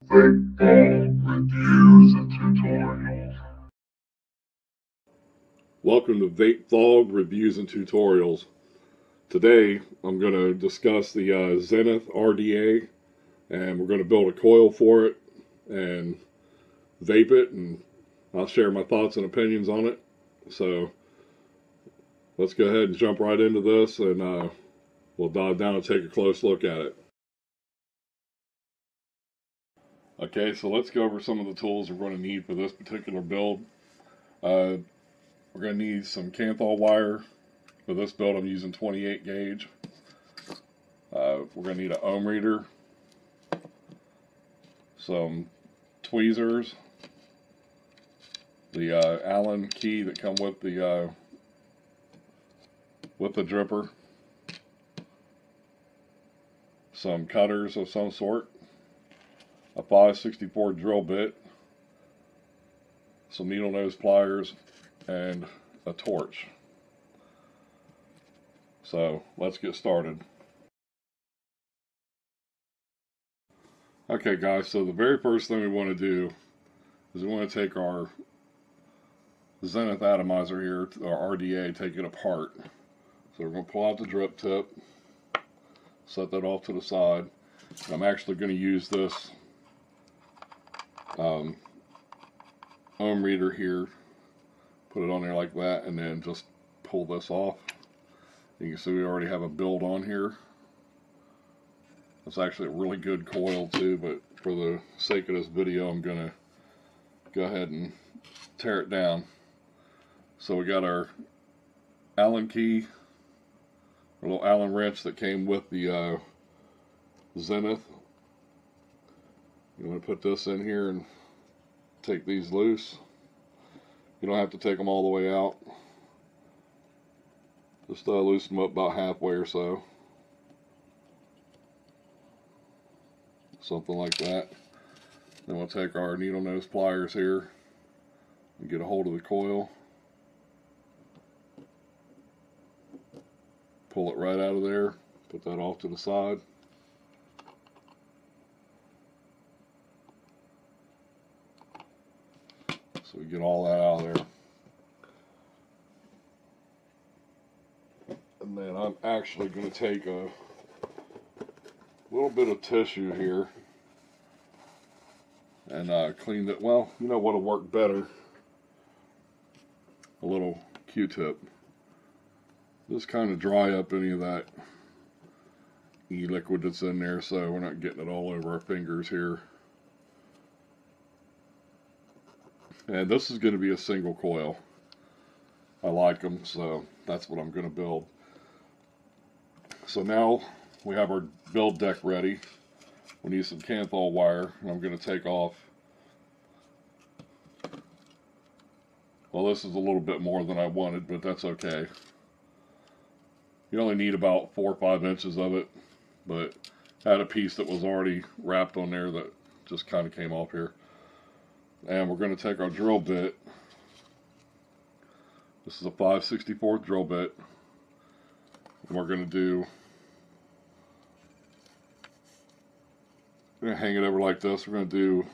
Vapefog reviews and tutorials. Welcome to Vapefog reviews and tutorials. Today I'm going to discuss the Zenith RDA, and we're going to build a coil for it and vape it, and I'll share my thoughts and opinions on it. So let's go ahead and jump right into this, and we'll dive down and take a close look at it. Okay, so let's go over some of the tools we're going to need for this particular build. We're going to need some Kanthal wire. For this build I'm using 28 gauge. We're going to need an ohm reader, some tweezers, the Allen key that come with the dripper, some cutters of some sort, a 5/64 drill bit, some needle nose pliers, and a torch. So let's get started. Okay guys, so the very first thing we want to do is we want to take our Zenith Atomizer here, our RDA, take it apart. So we're going to pull out the drip tip, set that off to the side. And I'm actually going to use this ohm reader here, put it on there like that, and then just pull this off. You can see we already have a build on here. It's actually a really good coil too, but for the sake of this video I'm going to go ahead and tear it down. So we got our Allen key, a little Allen wrench that came with the Zenith. You want to put this in here and take these loose. You don't have to take them all the way out. Just loosen them up about halfway or so. Something like that. Then we'll take our needle nose pliers here and get a hold of the coil. Pull it right out of there. Put that off to the side. So we get all that out of there. And then I'm actually going to take a little bit of tissue here and clean it. Well, you know what'll work better? A little Q-tip. Just kind of dry up any of that e-liquid that's in there, so we're not getting it all over our fingers here. And this is going to be a single coil. I like them, so that's what I'm going to build. So now we have our build deck ready. We need some Kanthal wire, and I'm going to take off. Well, this is a little bit more than I wanted, but that's okay. You only need about 4 or 5 inches of it, but I had a piece that was already wrapped on there that just kind of came off here. And we're going to take our drill bit. This is a 5/64 drill bit. And we're going to hang it over like this. We're going to do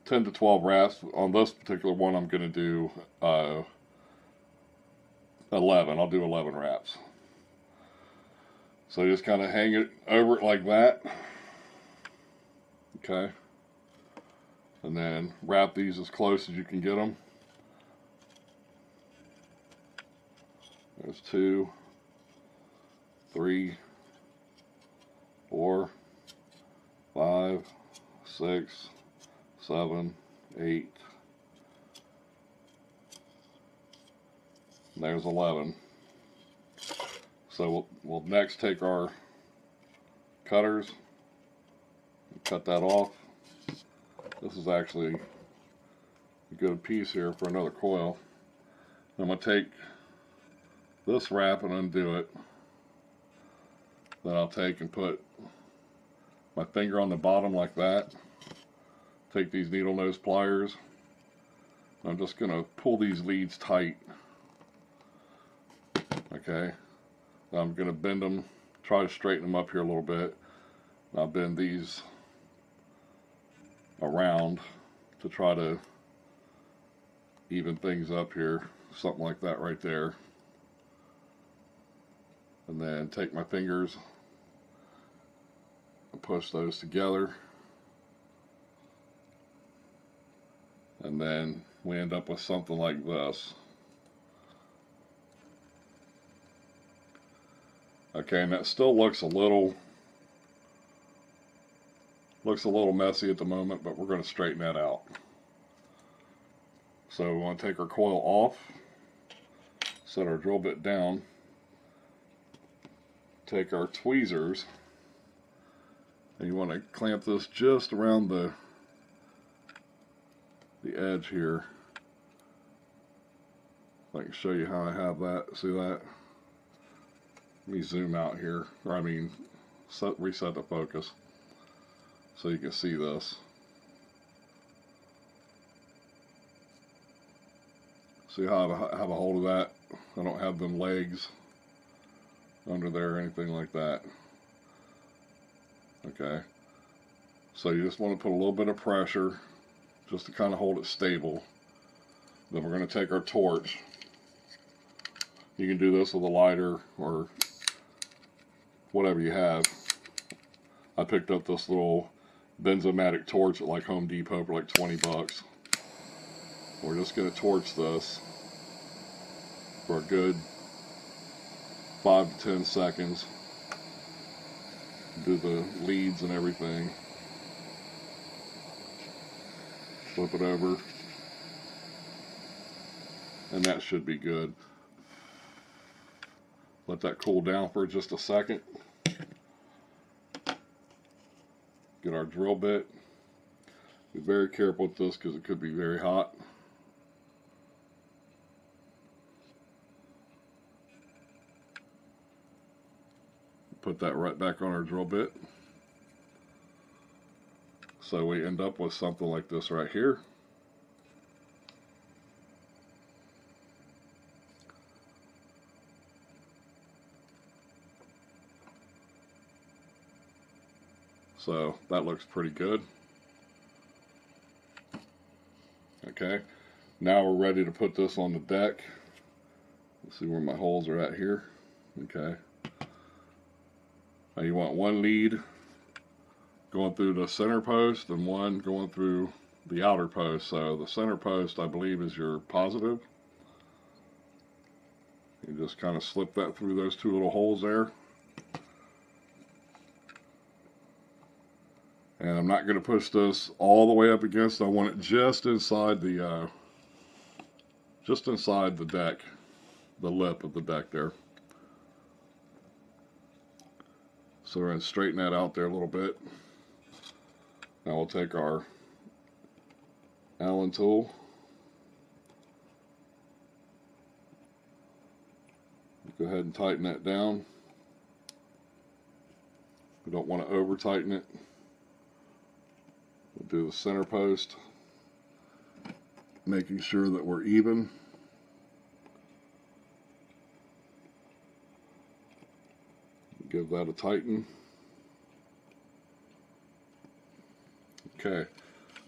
10 to 12 wraps. On this particular one, I'm going to do 11. I'll do 11 wraps. So just kind of hang it over it like that. Okay. And then wrap these as close as you can get them. There's 2, 3, 4, 5, 6, 7, 8. And there's 11. So we'll next take our cutters and cut that off. This is actually a good piece here for another coil. I'm going to take this wrap and undo it. Then I'll take and put my finger on the bottom like that. Take these needle nose pliers. I'm just going to pull these leads tight. Okay. I'm going to bend them, try to straighten them up here a little bit. I'll bend these around to try to even things up here, something like that right there. And then take my fingers and push those together. And then we end up with something like this. Okay, and that still looks a little messy at the moment, but we're going to straighten that out. So we want to take our coil off, set our drill bit down, take our tweezers, and you want to clamp this just around the edge here. I can show you how I have that. See that? Let me zoom out here, or I mean reset the focus so you can see this. See how I have a hold of that? I don't have them legs under there or anything like that. Okay, so you just want to put a little bit of pressure just to kind of hold it stable. Then we're going to take our torch. You can do this with a lighter or whatever you have. I picked up this little benzomatic torch at like Home Depot for like 20 bucks. We're just going to torch this for a good 5 to 10 seconds. Do the leads and everything. Flip it over. And that should be good. Let that cool down for just a second. Get our drill bit. Be very careful with this because it could be very hot. Put that right back on our drill bit. So we end up with something like this right here. So that looks pretty good. Okay, now we're ready to put this on the deck. Let's see where my holes are at here. Okay. Now you want one lead going through the center post and one going through the outer post. So the center post, I believe, is your positive. You just kind of slip that through those two little holes there. And I'm not going to push this all the way up against. I want it just inside the deck, the lip of the deck there. So we're going to straighten that out there a little bit. Now we'll take our Allen tool. Go ahead and tighten that down. We don't want to over tighten it. We'll do the center post, making sure that we're even. Give that a tighten. Okay,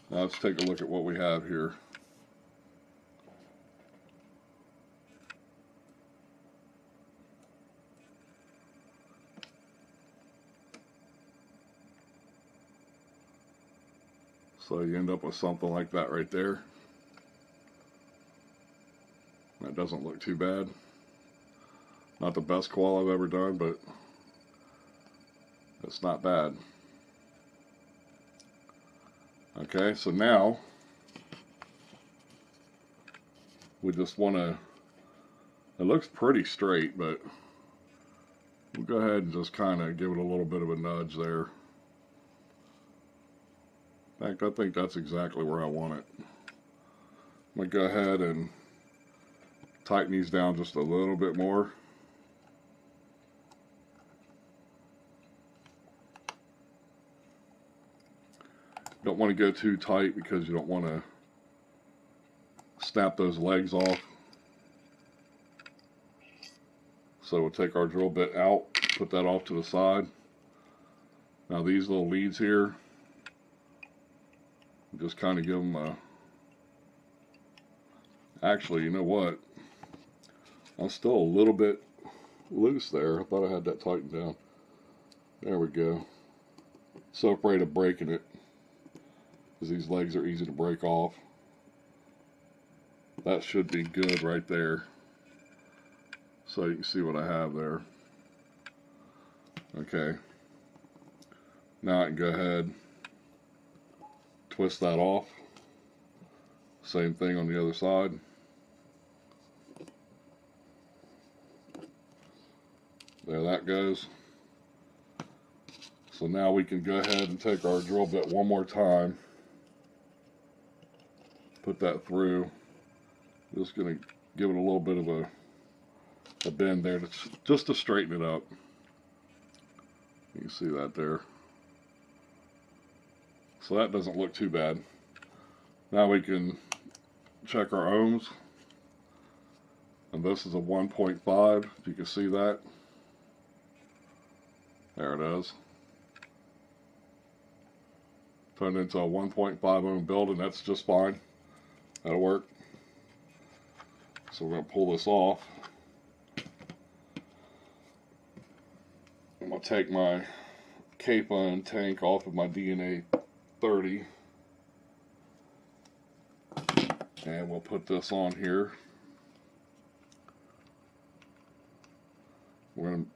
now let's take a look at what we have here. So you end up with something like that right there. That doesn't look too bad. Not the best coil I've ever done, but it's not bad. Okay, so now we just want to, it looks pretty straight, but we'll go ahead and just kind of give it a little bit of a nudge there. In fact, I think that's exactly where I want it. I'm going to go ahead and tighten these down just a little bit more. Don't want to go too tight because you don't want to snap those legs off. So we'll take our drill bit out, put that off to the side. Now these little leads here, Just kind of give them a... Actually, you know what? I'm still a little bit loose there. I thought I had that tightened down. There we go. So afraid of breaking it, because these legs are easy to break off. That should be good right there. So you can see what I have there. Okay. Now I can go ahead, twist that off. Same thing on the other side. There that goes. So now we can go ahead and take our drill bit one more time. Put that through. Just going to give it a little bit of a bend there, just to straighten it up. You can see that there. So that doesn't look too bad. Now we can check our ohms. And this is a 1.5, if you can see that. There it is. Turned into a 1.5 ohm build, and that's just fine. That'll work. So we're going to pull this off. I'm going to take my Kappa and tank off of my DNA 30. And we'll put this on here. We're going to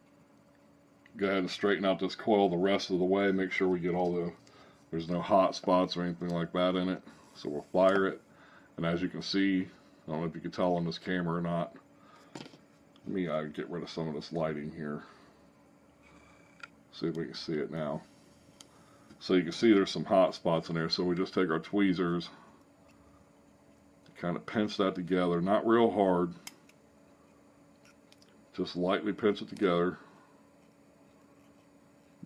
go ahead and straighten out this coil the rest of the way. Make sure we get all there's no hot spots or anything like that in it. So we'll fire it. And as you can see, I don't know if you can tell on this camera or not. Let me get rid of some of this lighting here. See if we can see it now. So you can see there's some hot spots in there. So we just take our tweezers, kind of pinch that together, not real hard. Just lightly pinch it together.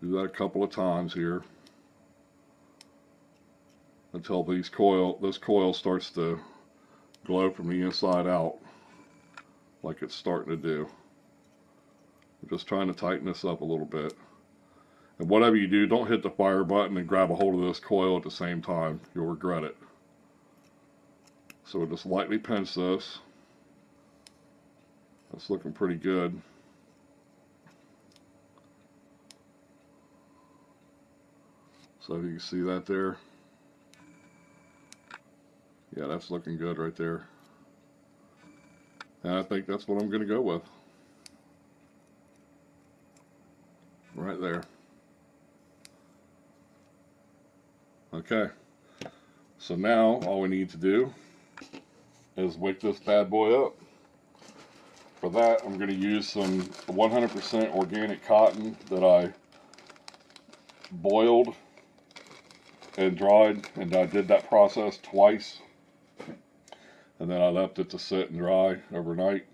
Do that a couple of times here until this coil starts to glow from the inside out, like it's starting to do. I'm just trying to tighten this up a little bit. And whatever you do, don't hit the fire button and grab a hold of this coil at the same time. You'll regret it. So we'll just lightly pinch this. That's looking pretty good. So if you can see that there. Yeah, that's looking good right there. And I think that's what I'm going to go with. Right there. Okay. So now all we need to do is wick this bad boy up. For that, I'm going to use some 100% organic cotton that I boiled and dried, and I did that process twice. And then I left it to sit and dry overnight.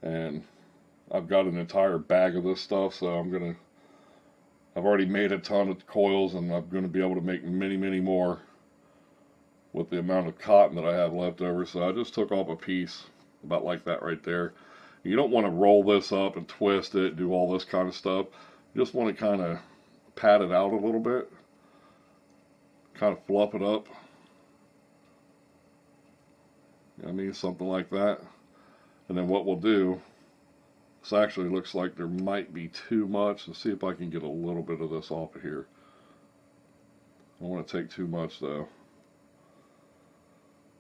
And I've got an entire bag of this stuff, so I've already made a ton of coils, and I'm going to be able to make many, many more with the amount of cotton that I have left over. So I just took off a piece about like that right there. You don't want to roll this up and twist it, do all this kind of stuff. You just want to kind of pat it out a little bit, kind of fluff it up. I mean, something like that. And then what we'll do, this actually looks like there might be too much. Let's see if I can get a little bit of this off of here. I don't want to take too much though.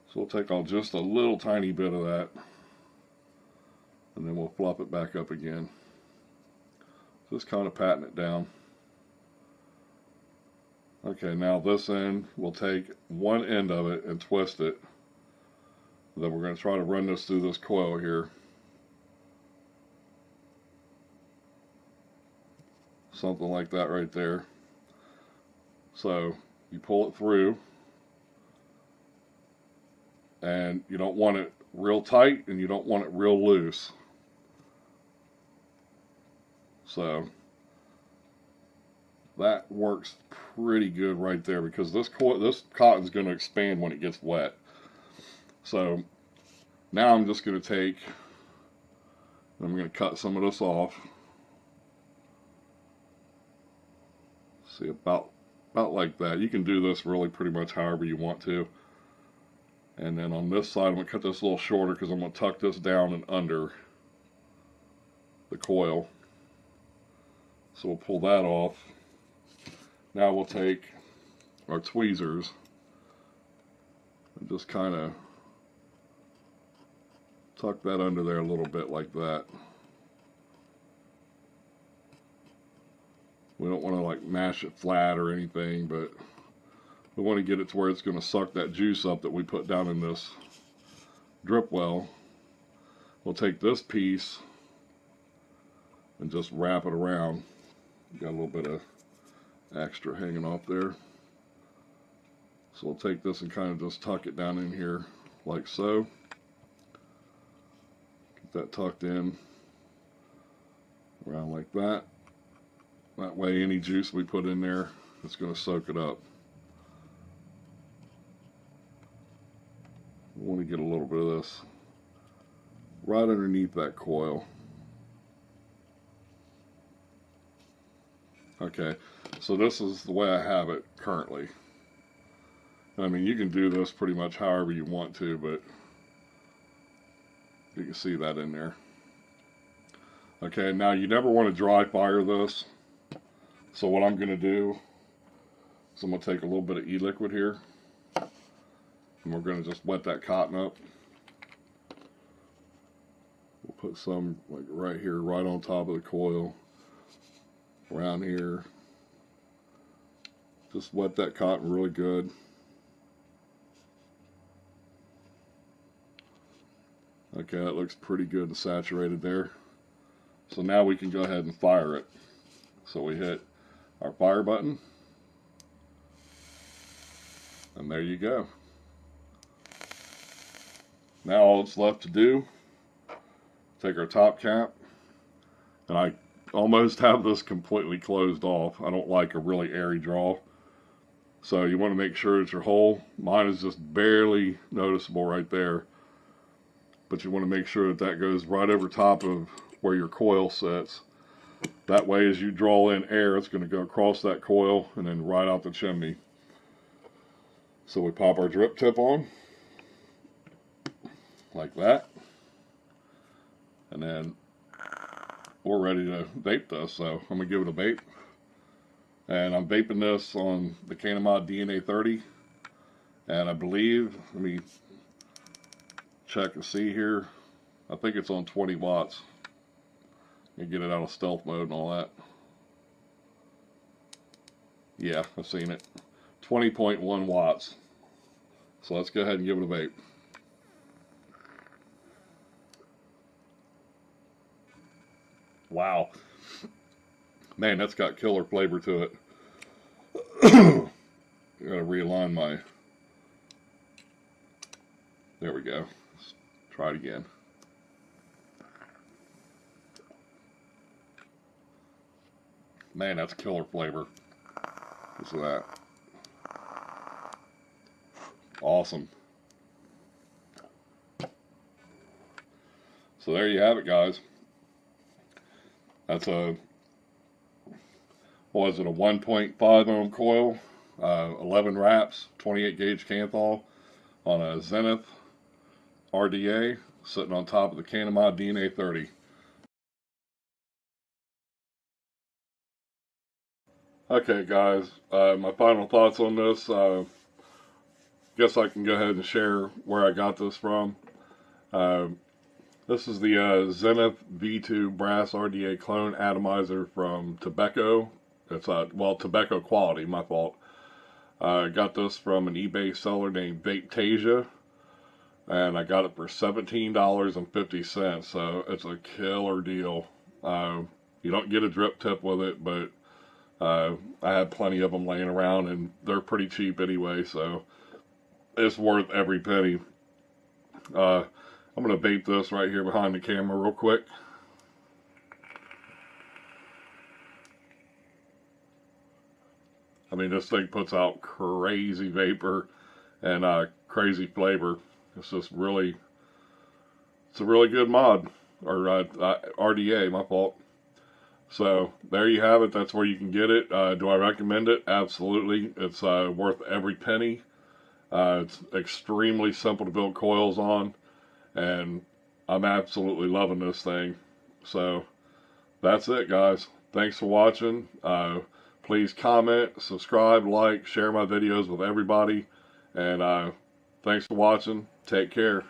So we'll take off just a little tiny bit of that, and then we'll fluff it back up again. Just kind of patting it down. Okay, now this end, we'll take one end of it and twist it. Then we're going to try to run this through this coil here. Something like that right there. So you pull it through, and you don't want it real tight and you don't want it real loose. So that works pretty good right there, because this cotton's going to expand when it gets wet. So now I'm just going to take, I'm going to cut some of this off. See, about about like that. You can do this really pretty much however you want to. And then on this side, I'm going to cut this a little shorter because I'm going to tuck this down and under the coil. So we'll pull that off. Now we'll take our tweezers and just kind of tuck that under there a little bit like that. We don't want to like mash it flat or anything, but we want to get it to where it's going to suck that juice up that we put down in this drip well. We'll take this piece and just wrap it around. Got a little bit of extra hanging off there. So we'll take this and kind of just tuck it down in here like so. Get that tucked in around like that. That way any juice we put in there, it's going to soak it up. We want to get a little bit of this right underneath that coil. Okay, so this is the way I have it currently. I mean, you can do this pretty much however you want to, but you can see that in there. Okay, now you never want to dry fire this. So what I'm going to do is I'm going to take a little bit of e-liquid here, and we're going to just wet that cotton up. We'll put some like right here, right on top of the coil, around here. Just wet that cotton really good. Okay, that looks pretty good and saturated there. So now we can go ahead and fire it. So we hit our fire button, and there you go. Now all it's left to do, take our top cap, and I almost have this completely closed off. I don't like a really airy draw. So you want to make sure it's your hole. Mine is just barely noticeable right there. But you want to make sure that that goes right over top of where your coil sits. That way as you draw in air, it's going to go across that coil and then right out the chimney. So we pop our drip tip on, like that. And then we're ready to vape this. So I'm going to give it a vape. And I'm vaping this on the Canamod DNA 30. And I believe, let me check and see here. I think it's on 20 watts. You get it out of stealth mode and all that. Yeah, I've seen it. 20.1 watts. So let's go ahead and give it a vape. Wow. Man, that's got killer flavor to it. I gotta realign my... There we go. Let's try it again. Man, that's killer flavor. Listen to that. Awesome. So there you have it, guys. That's a, what was it, a 1.5 ohm coil, 11 wraps, 28 gauge Canthal on a Zenith RDA sitting on top of the Canamod DNA 30. Okay guys, my final thoughts on this. Guess I can go ahead and share where I got this from. This is the Zenith V2 brass RDA clone atomizer from Tobacco. It's well, Tobacco quality, my fault. I got this from an eBay seller named Vapetasia, and I got it for $17.50, so it's a killer deal. You don't get a drip tip with it, but I had plenty of them laying around, and they're pretty cheap anyway, so it's worth every penny. I'm going to vape this right here behind the camera real quick. I mean, this thing puts out crazy vapor and crazy flavor. It's just really, it's a really good mod, or RDA, my fault. So there you have it. That's where you can get it. Do I recommend it? Absolutely. It's worth every penny. It's extremely simple to build coils on, and I'm absolutely loving this thing. So that's it, guys. Thanks for watching. Please comment, subscribe, like, share my videos with everybody, and thanks for watching. Take care.